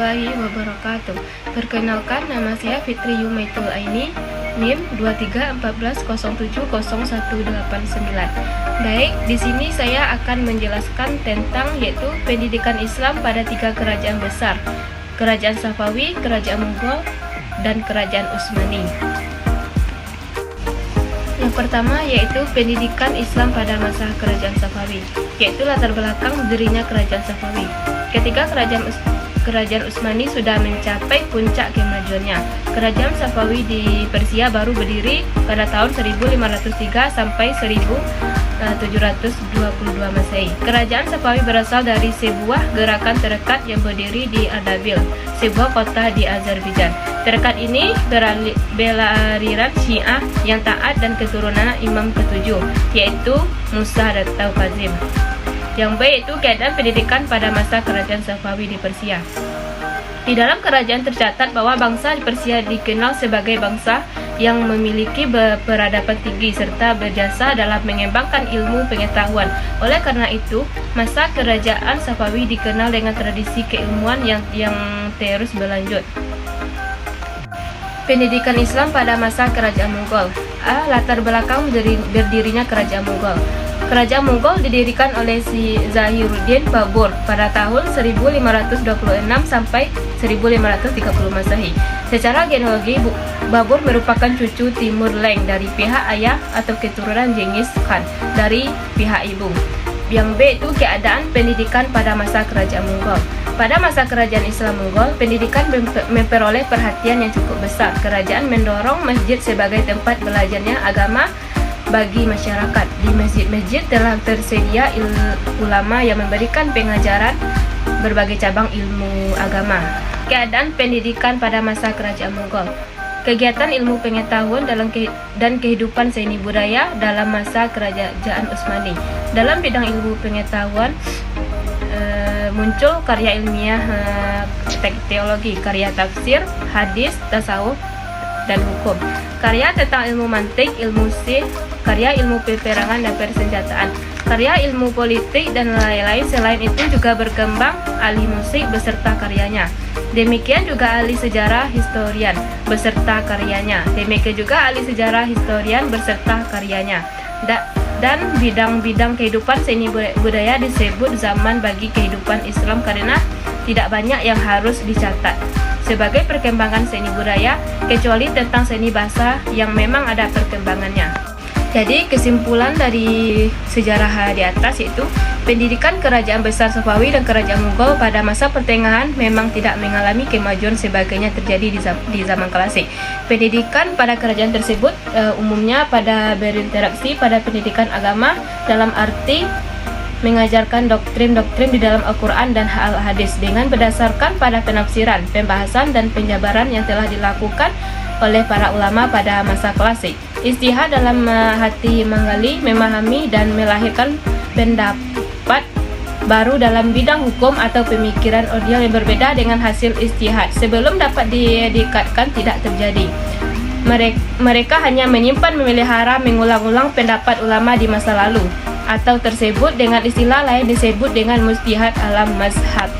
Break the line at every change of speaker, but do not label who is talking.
warahmatullahi wabarakatuh. Perkenalkan, nama saya Fitri Yumaitul Aini, NIM 2314070189. Baik, di sini saya akan menjelaskan tentang yaitu pendidikan Islam pada 3 kerajaan besar: Kerajaan Safawi, Kerajaan Mughal, dan Kerajaan Utsmani. Yang pertama yaitu pendidikan Islam pada masa Kerajaan Safawi, yaitu latar belakang berdirinya Kerajaan Safawi. Ketika Kerajaan Utsmani sudah mencapai puncak kemajuannya, Kerajaan Safawi di Persia baru berdiri pada tahun 1503 sampai 1722 Masehi. Kerajaan Safawi berasal dari sebuah gerakan tarekat yang berdiri di Ardabil, sebuah kota di Azerbaijan. Tarekat ini beraliran Syiah yang taat dan keturunan Imam ke-7, yaitu Musa atau Kazim. Yang B itu keadaan pendidikan pada masa Kerajaan Safawi di Persia. Di dalam kerajaan tercatat bahwa bangsa Persia dikenal sebagai bangsa yang memiliki peradaban tinggi serta berjasa dalam mengembangkan ilmu pengetahuan. Oleh karena itu, masa Kerajaan Safawi dikenal dengan tradisi keilmuan yang terus berlanjut. Pendidikan Islam pada masa Kerajaan Mughal. Latar belakang berdirinya Kerajaan Mughal. Kerajaan Mughal didirikan oleh Zahiruddin Babur pada tahun 1526 sampai 1530 Masehi. Secara genealogi, Babur merupakan cucu Timur Leng dari pihak ayah atau keturunan Genghis Khan dari pihak ibu. Yang B itu keadaan pendidikan pada masa Kerajaan Mughal. Pada masa Kerajaan Islam Mughal, pendidikan memperoleh perhatian yang cukup besar. Kerajaan mendorong masjid sebagai tempat belajarnya agama bagi masyarakat. Di masjid-masjid telah tersedia ulama yang memberikan pengajaran berbagai cabang ilmu agama. Keadaan pendidikan pada masa Kerajaan Mughal. Kegiatan ilmu pengetahuan dan kehidupan seni budaya dalam masa Kerajaan Utsmani. Dalam bidang ilmu pengetahuan muncul karya ilmiah, teologi, karya tafsir, hadis, tasawuf, dan hukum. Karya tentang ilmu mantik, ilmu sihir, karya ilmu peperangan dan persenjataan, karya ilmu politik, dan lain-lain. Selain itu juga berkembang ahli musik beserta karyanya. Demikian juga ahli sejarah historian beserta karyanya. Demikian juga ahli sejarah historian beserta karyanya. Dan bidang-bidang kehidupan seni budaya disebut zaman bagi kehidupan Islam karena tidak banyak yang harus dicatat sebagai perkembangan seni budaya, kecuali tentang seni bahasa yang memang ada perkembangannya. Jadi kesimpulan dari sejarah di atas yaitu pendidikan Kerajaan Besar Safawi dan Kerajaan Mughal pada masa pertengahan memang tidak mengalami kemajuan sebagainya terjadi di zaman klasik. Pendidikan pada kerajaan tersebut umumnya pada berinteraksi pada pendidikan agama dalam arti mengajarkan doktrin-doktrin di dalam Al-Quran dan Al-Hadis dengan berdasarkan pada penafsiran, pembahasan, dan penjabaran yang telah dilakukan oleh para ulama pada masa klasik. Ijtihad dalam hati menggali, memahami, dan melahirkan pendapat baru dalam bidang hukum atau pemikiran ideal yang berbeda dengan hasil ijtihad sebelum dapat dikatakan tidak terjadi. Mereka hanya menyimpan, memelihara, mengulang-ulang pendapat ulama di masa lalu, atau tersebut dengan istilah lain disebut dengan mujtahid alam mazhab.